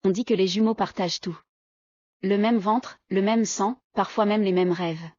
On dit que les jumeaux partagent tout. Le même ventre, le même sang, parfois même les mêmes rêves.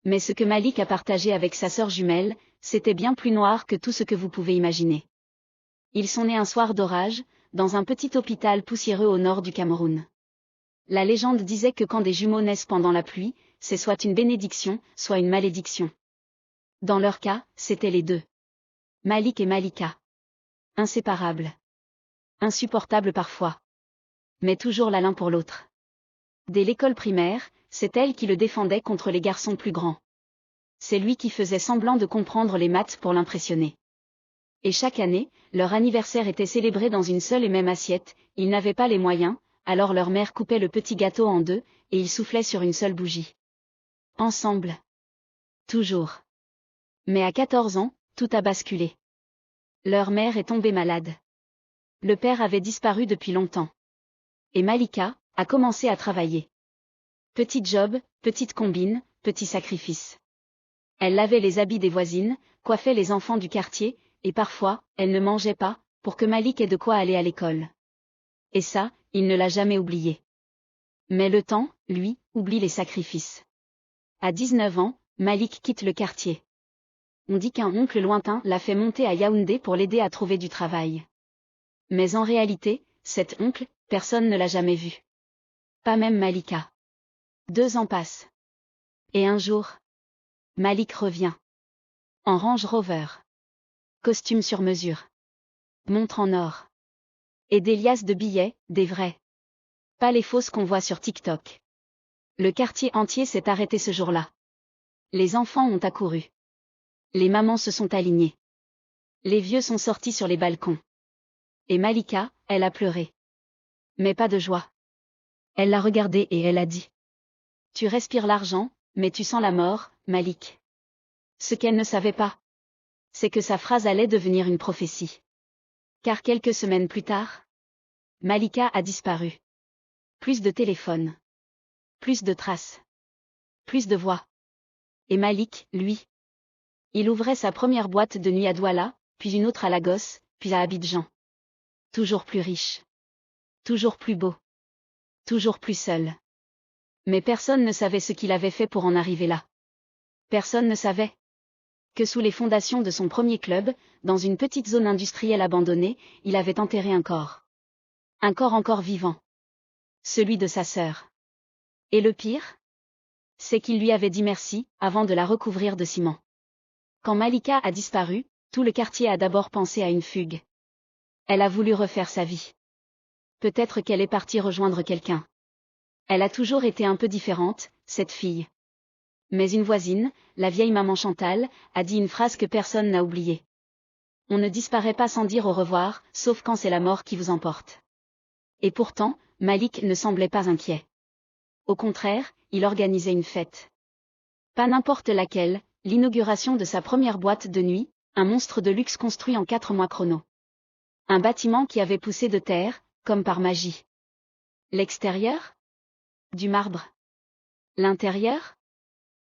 Mais ce que Malik a partagé avec sa sœur jumelle, c'était bien plus noir que tout ce que vous pouvez imaginer. Ils sont nés un soir d'orage, dans un petit hôpital poussiéreux au nord du Cameroun. La légende disait que quand des jumeaux naissent pendant la pluie, c'est soit une bénédiction, soit une malédiction. Dans leur cas, c'étaient les deux. Malik et Malika. Inséparables. Insupportables parfois. Mais toujours là l'un pour l'autre. Dès l'école primaire, c'est elle qui le défendait contre les garçons plus grands. C'est lui qui faisait semblant de comprendre les maths pour l'impressionner. Et chaque année, leur anniversaire était célébré dans une seule et même assiette, ils n'avaient pas les moyens, alors leur mère coupait le petit gâteau en deux, et ils soufflaient sur une seule bougie. Ensemble. Toujours. Mais à 14 ans, tout a basculé. Leur mère est tombée malade. Le père avait disparu depuis longtemps. Et Malika a commencé à travailler. Petit job, petite combine, petit sacrifice. Elle lavait les habits des voisines, coiffait les enfants du quartier, et parfois, elle ne mangeait pas, pour que Malik ait de quoi aller à l'école. Et ça, il ne l'a jamais oublié. Mais le temps, lui, oublie les sacrifices. À 19 ans, Malik quitte le quartier. On dit qu'un oncle lointain l'a fait monter à Yaoundé pour l'aider à trouver du travail. Mais en réalité, cet oncle, personne ne l'a jamais vu. Pas même Malika. 2 ans passent. Et un jour, Malik revient. En Range Rover. Costume sur mesure. Montre en or. Et des liasses de billets, des vrais. Pas les fausses qu'on voit sur TikTok. Le quartier entier s'est arrêté ce jour-là. Les enfants ont accouru. Les mamans se sont alignées. Les vieux sont sortis sur les balcons. Et Malika, elle a pleuré. Mais pas de joie. Elle l'a regardé et elle a dit. Tu respires l'argent, mais tu sens la mort, Malik. Ce qu'elle ne savait pas, c'est que sa phrase allait devenir une prophétie. Car quelques semaines plus tard, Malika a disparu. Plus de téléphone. Plus de traces. Plus de voix. Et Malik, lui. Il ouvrait sa première boîte de nuit à Douala, puis une autre à Lagos, puis à Abidjan. Toujours plus riche. Toujours plus beau. Toujours plus seul. Mais personne ne savait ce qu'il avait fait pour en arriver là. Personne ne savait que sous les fondations de son premier club, dans une petite zone industrielle abandonnée, il avait enterré un corps. Un corps encore vivant. Celui de sa sœur. Et le pire, c'est qu'il lui avait dit merci, avant de la recouvrir de ciment. Quand Malika a disparu, tout le quartier a d'abord pensé à une fugue. Elle a voulu refaire sa vie. Peut-être qu'elle est partie rejoindre quelqu'un. Elle a toujours été un peu différente, cette fille. Mais une voisine, la vieille maman Chantal, a dit une phrase que personne n'a oubliée. On ne disparaît pas sans dire au revoir, sauf quand c'est la mort qui vous emporte. Et pourtant, Malik ne semblait pas inquiet. Au contraire, il organisait une fête. Pas n'importe laquelle, l'inauguration de sa première boîte de nuit, un monstre de luxe construit en 4 mois chrono. Un bâtiment qui avait poussé de terre, comme par magie. L'extérieur? Du marbre. L'intérieur?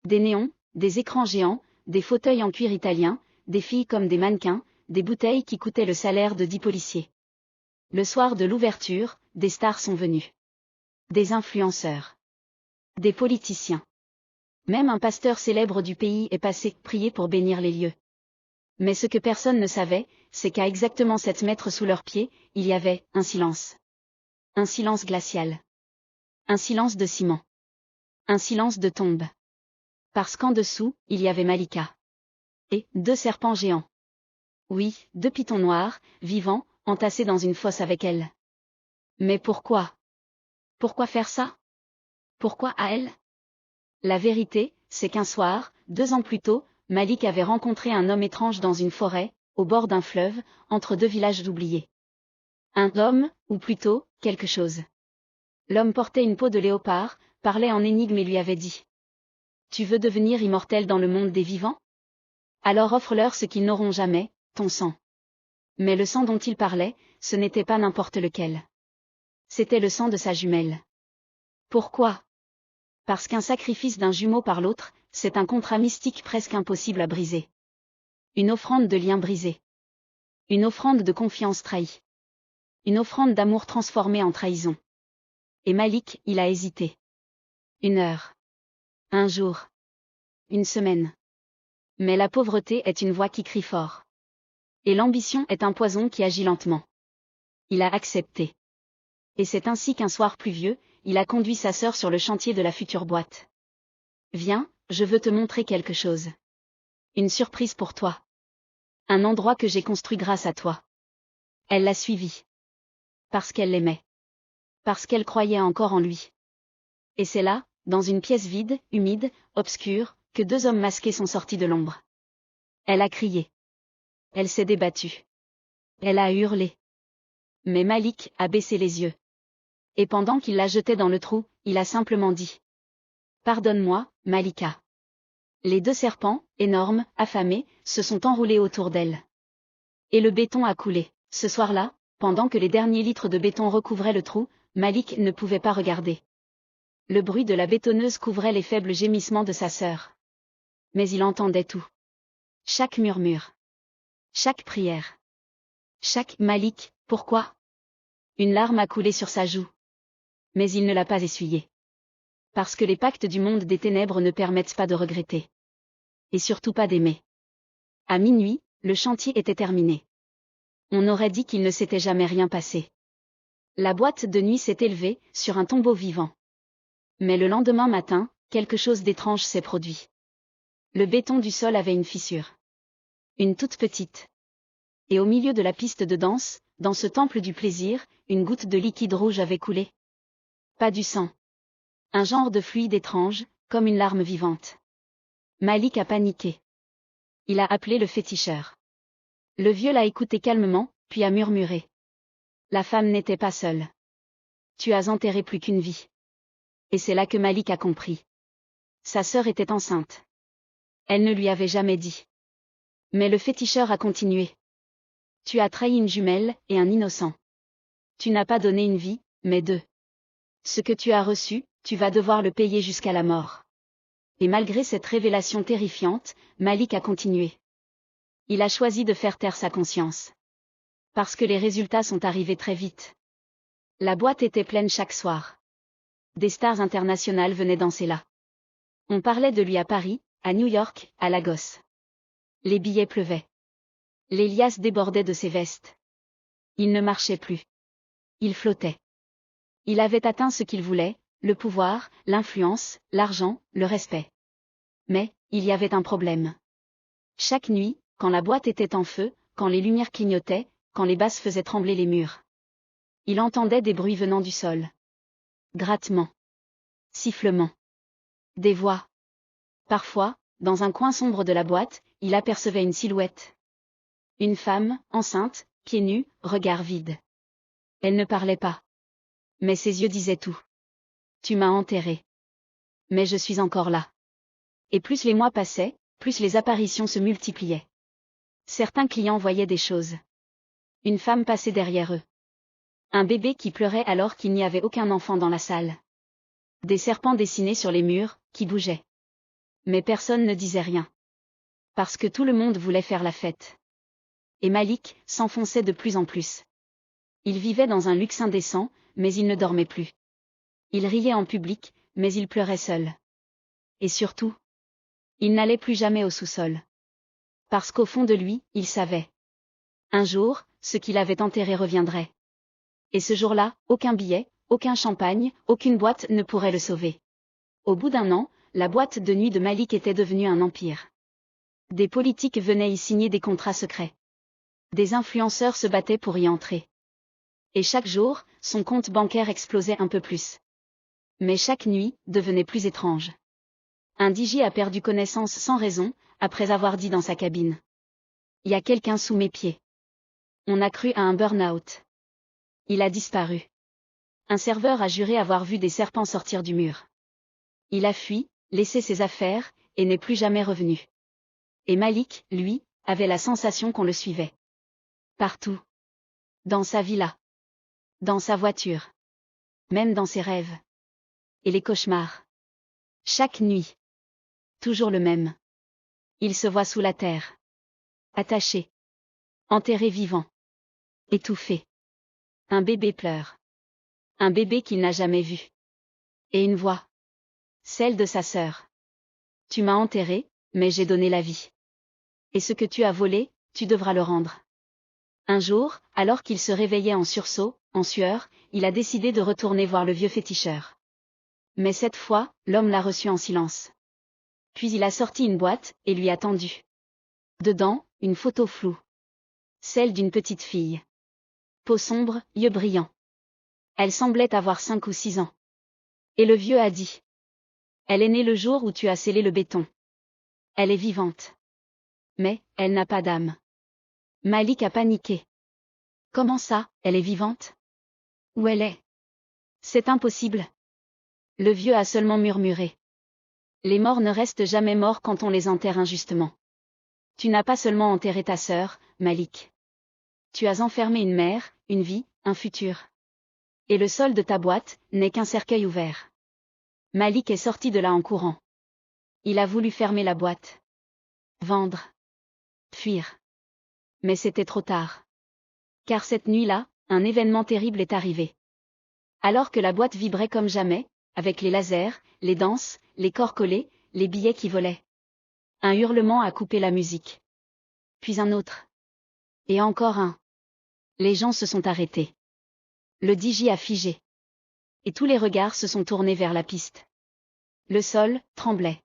Des néons, des écrans géants, des fauteuils en cuir italien, des filles comme des mannequins, des bouteilles qui coûtaient le salaire de 10 policiers. Le soir de l'ouverture, des stars sont venus. Des influenceurs. Des politiciens. Même un pasteur célèbre du pays est passé prier pour bénir les lieux. Mais ce que personne ne savait, c'est qu'à exactement 7 mètres sous leurs pieds, il y avait un silence. Un silence glacial. Un silence de ciment. Un silence de tombe. Parce qu'en dessous, il y avait Malika. Et 2 serpents géants. Oui, 2 pitons noirs, vivants, entassés dans une fosse avec elle. Mais pourquoi? Pourquoi faire ça? Pourquoi à elle? La vérité, c'est qu'un soir, 2 ans plus tôt, Malik avait rencontré un homme étrange dans une forêt, au bord d'un fleuve, entre 2 villages d'oubliés. Un homme, ou plutôt, quelque chose. L'homme portait une peau de léopard, parlait en énigme et lui avait dit. Tu veux devenir immortel dans le monde des vivants? Alors offre-leur ce qu'ils n'auront jamais, ton sang. Mais le sang dont il parlait, ce n'était pas n'importe lequel. C'était le sang de sa jumelle. Pourquoi? Parce qu'un sacrifice d'un jumeau par l'autre, c'est un contrat mystique presque impossible à briser. Une offrande de lien brisé. Une offrande de confiance trahie. Une offrande d'amour transformée en trahison. Et Malik, il a hésité. 1 heure. Un jour. Une semaine. Mais la pauvreté est une voix qui crie fort. Et l'ambition est un poison qui agit lentement. Il a accepté. Et c'est ainsi qu'un soir pluvieux, il a conduit sa sœur sur le chantier de la future boîte. Viens, je veux te montrer quelque chose. Une surprise pour toi. Un endroit que j'ai construit grâce à toi. Elle l'a suivi. Parce qu'elle l'aimait. Parce qu'elle croyait encore en lui. Et c'est là, dans une pièce vide, humide, obscure, que 2 hommes masqués sont sortis de l'ombre. Elle a crié. Elle s'est débattue. Elle a hurlé. Mais Malik a baissé les yeux. Et pendant qu'il la jetait dans le trou, il a simplement dit. Pardonne-moi, Malika. Les 2 serpents, énormes, affamés, se sont enroulés autour d'elle. Et le béton a coulé. Ce soir-là, pendant que les derniers litres de béton recouvraient le trou, Malik ne pouvait pas regarder. Le bruit de la bétonneuse couvrait les faibles gémissements de sa sœur. Mais il entendait tout. Chaque murmure. Chaque prière. Chaque Malik, pourquoi? Une larme a coulé sur sa joue. Mais il ne l'a pas essuyée. Parce que les pactes du monde des ténèbres ne permettent pas de regretter. Et surtout pas d'aimer. À minuit, le chantier était terminé. On aurait dit qu'il ne s'était jamais rien passé. La boîte de nuit s'est élevée, sur un tombeau vivant. Mais le lendemain matin, quelque chose d'étrange s'est produit. Le béton du sol avait une fissure. Une toute petite. Et au milieu de la piste de danse, dans ce temple du plaisir, une goutte de liquide rouge avait coulé. Pas du sang. Un genre de fluide étrange, comme une larme vivante. Malik a paniqué. Il a appelé le féticheur. Le vieux l'a écouté calmement, puis a murmuré. La femme n'était pas seule. Tu as enterré plus qu'une vie. Et c'est là que Malik a compris. Sa sœur était enceinte. Elle ne lui avait jamais dit. Mais le féticheur a continué. Tu as trahi une jumelle, et un innocent. Tu n'as pas donné une vie, mais 2. Ce que tu as reçu, tu vas devoir le payer jusqu'à la mort. Et malgré cette révélation terrifiante, Malik a continué. Il a choisi de faire taire sa conscience. Parce que les résultats sont arrivés très vite. La boîte était pleine chaque soir. Des stars internationales venaient danser là. On parlait de lui à Paris, à New York, à Lagos. Les billets pleuvaient. Les liasses débordaient de ses vestes. Il ne marchait plus. Il flottait. Il avait atteint ce qu'il voulait, le pouvoir, l'influence, l'argent, le respect. Mais, il y avait un problème. Chaque nuit, quand la boîte était en feu, quand les lumières clignotaient, quand les basses faisaient trembler les murs. Il entendait des bruits venant du sol. Grattements. Sifflements. Des voix. Parfois, dans un coin sombre de la boîte, il apercevait une silhouette. Une femme, enceinte, pieds nus, regard vide. Elle ne parlait pas. Mais ses yeux disaient tout. Tu m'as enterré. Mais je suis encore là. Et plus les mois passaient, plus les apparitions se multipliaient. Certains clients voyaient des choses. Une femme passait derrière eux. Un bébé qui pleurait alors qu'il n'y avait aucun enfant dans la salle. Des serpents dessinés sur les murs, qui bougeaient. Mais personne ne disait rien. Parce que tout le monde voulait faire la fête. Et Malik s'enfonçait de plus en plus. Il vivait dans un luxe indécent, mais il ne dormait plus. Il riait en public, mais il pleurait seul. Et surtout, il n'allait plus jamais au sous-sol. Parce qu'au fond de lui, il savait. Un jour, ce qu'il avait enterré reviendrait. Et ce jour-là, aucun billet, aucun champagne, aucune boîte ne pourrait le sauver. Au bout d'1 an, la boîte de nuit de Malik était devenue un empire. Des politiques venaient y signer des contrats secrets. Des influenceurs se battaient pour y entrer. Et chaque jour, son compte bancaire explosait un peu plus. Mais chaque nuit, devenait plus étrange. Un DJ a perdu connaissance sans raison, après avoir dit dans sa cabine. Il y a quelqu'un sous mes pieds. On a cru à un burn-out. Il a disparu. Un serveur a juré avoir vu des serpents sortir du mur. Il a fui, laissé ses affaires, et n'est plus jamais revenu. Et Malik, lui, avait la sensation qu'on le suivait. Partout. Dans sa villa. Dans sa voiture. Même dans ses rêves. Et les cauchemars. Chaque nuit. Toujours le même. Il se voit sous la terre. Attaché. Enterré vivant. Étouffé. Un bébé pleure. Un bébé qu'il n'a jamais vu. Et une voix. Celle de sa sœur. Tu m'as enterré, mais j'ai donné la vie. Et ce que tu as volé, tu devras le rendre. Un jour, alors qu'il se réveillait en sursaut, en sueur, il a décidé de retourner voir le vieux féticheur. Mais cette fois, l'homme l'a reçu en silence. Puis il a sorti une boîte, et lui a tendu. Dedans, une photo floue. Celle d'une petite fille. Peau sombre, yeux brillants. Elle semblait avoir 5 ou 6 ans. Et le vieux a dit. Elle est née le jour où tu as scellé le béton. Elle est vivante. Mais, elle n'a pas d'âme. Malik a paniqué. Comment ça, elle est vivante? Où elle est? C'est impossible. Le vieux a seulement murmuré. Les morts ne restent jamais morts quand on les enterre injustement. Tu n'as pas seulement enterré ta sœur, Malik. Tu as enfermé une mère, une vie, un futur. Et le sol de ta boîte n'est qu'un cercueil ouvert. Malik est sorti de là en courant. Il a voulu fermer la boîte. Vendre. Fuir. Mais c'était trop tard. Car cette nuit-là, un événement terrible est arrivé. Alors que la boîte vibrait comme jamais, avec les lasers, les danses, les corps collés, les billets qui volaient. Un hurlement a coupé la musique. Puis un autre. Et encore un. Les gens se sont arrêtés. Le DJ a figé. Et tous les regards se sont tournés vers la piste. Le sol tremblait.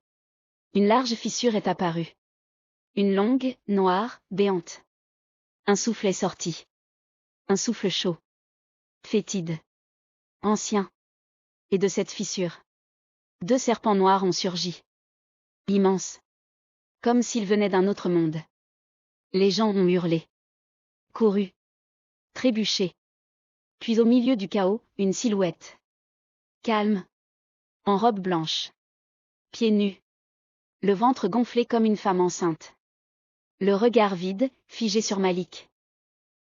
Une large fissure est apparue. Une longue, noire, béante. Un souffle est sorti. Un souffle chaud. Fétide. Ancien. Et de cette fissure, 2 serpents noirs ont surgi. Immenses. Comme s'ils venaient d'un autre monde. Les gens ont hurlé. Couru. Trébuché. Puis au milieu du chaos, une silhouette. Calme. En robe blanche. Pieds nus. Le ventre gonflé comme une femme enceinte. Le regard vide, figé sur Malik.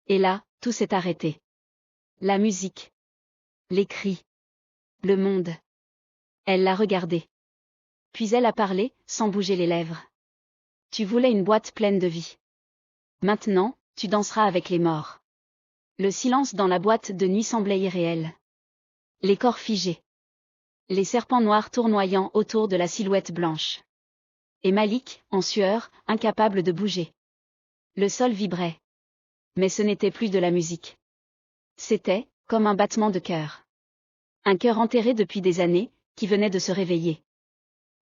Et là, tout s'est arrêté. La musique. Les cris. Le monde. Elle l'a regardé. Puis elle a parlé, sans bouger les lèvres. Tu voulais une boîte pleine de vie. Maintenant, tu danseras avec les morts. Le silence dans la boîte de nuit semblait irréel. Les corps figés. Les serpents noirs tournoyant autour de la silhouette blanche. Et Malik, en sueur, incapable de bouger. Le sol vibrait. Mais ce n'était plus de la musique. C'était, comme un battement de cœur. Un cœur enterré depuis des années, qui venait de se réveiller.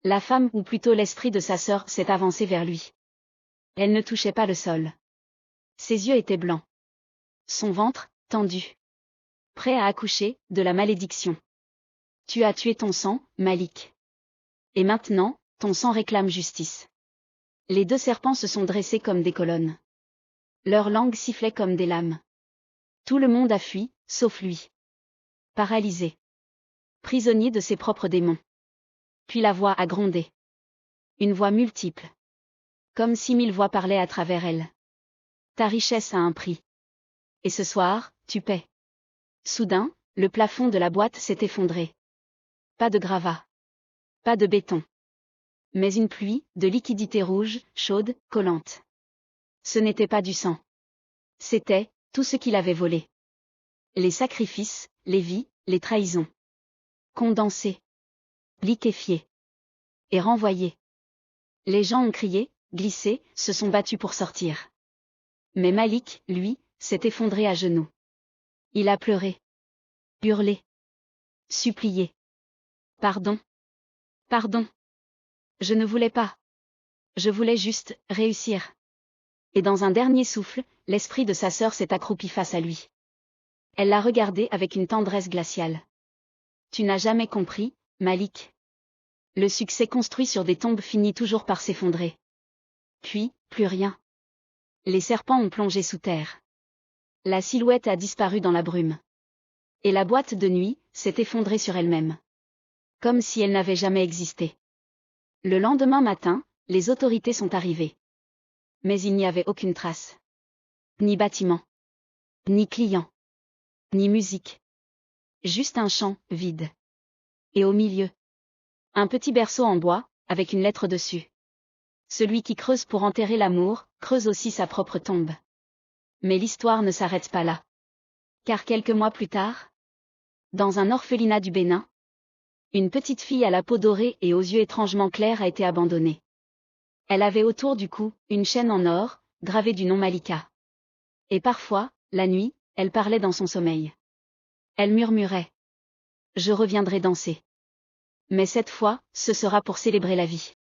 La femme, ou plutôt l'esprit de sa sœur, s'est avancée vers lui. Elle ne touchait pas le sol. Ses yeux étaient blancs. Son ventre, tendu. Prêt à accoucher, de la malédiction. Tu as tué ton sang, Malik. Et maintenant, ton sang réclame justice. Les 2 serpents se sont dressés comme des colonnes. Leurs langues sifflaient comme des lames. Tout le monde a fui, sauf lui. Paralysé. Prisonnier de ses propres démons. Puis la voix a grondé. Une voix multiple. Comme si 1000 voix parlaient à travers elle. Ta richesse a un prix. Et ce soir, tu paies. Soudain, le plafond de la boîte s'est effondré. Pas de gravats. Pas de béton. Mais une pluie, de liquidité rouge, chaude, collante. Ce n'était pas du sang. C'était, tout ce qu'il avait volé. Les sacrifices, les vies, les trahisons. Condensés. Liquéfiés. Et renvoyés. Les gens ont crié, glissé, se sont battus pour sortir. Mais Malik, lui, s'est effondré à genoux. Il a pleuré. Hurlé. Supplié. Pardon. Pardon. Je ne voulais pas. Je voulais juste réussir. Et dans un dernier souffle, l'esprit de sa sœur s'est accroupi face à lui. Elle l'a regardé avec une tendresse glaciale. Tu n'as jamais compris, Malik. Le succès construit sur des tombes finit toujours par s'effondrer. Puis, plus rien. Les serpents ont plongé sous terre. La silhouette a disparu dans la brume. Et la boîte de nuit s'est effondrée sur elle-même. Comme si elle n'avait jamais existé. Le lendemain matin, les autorités sont arrivées. Mais il n'y avait aucune trace. Ni bâtiment. Ni client. Ni musique. Juste un champ, vide. Et au milieu, un petit berceau en bois, avec une lettre dessus. Celui qui creuse pour enterrer l'amour, creuse aussi sa propre tombe. Mais l'histoire ne s'arrête pas là. Car quelques mois plus tard, dans un orphelinat du Bénin, une petite fille à la peau dorée et aux yeux étrangement clairs a été abandonnée. Elle avait autour du cou une chaîne en or, gravée du nom Malika. Et parfois, la nuit, elle parlait dans son sommeil. Elle murmurait. Je reviendrai danser. Mais cette fois, ce sera pour célébrer la vie.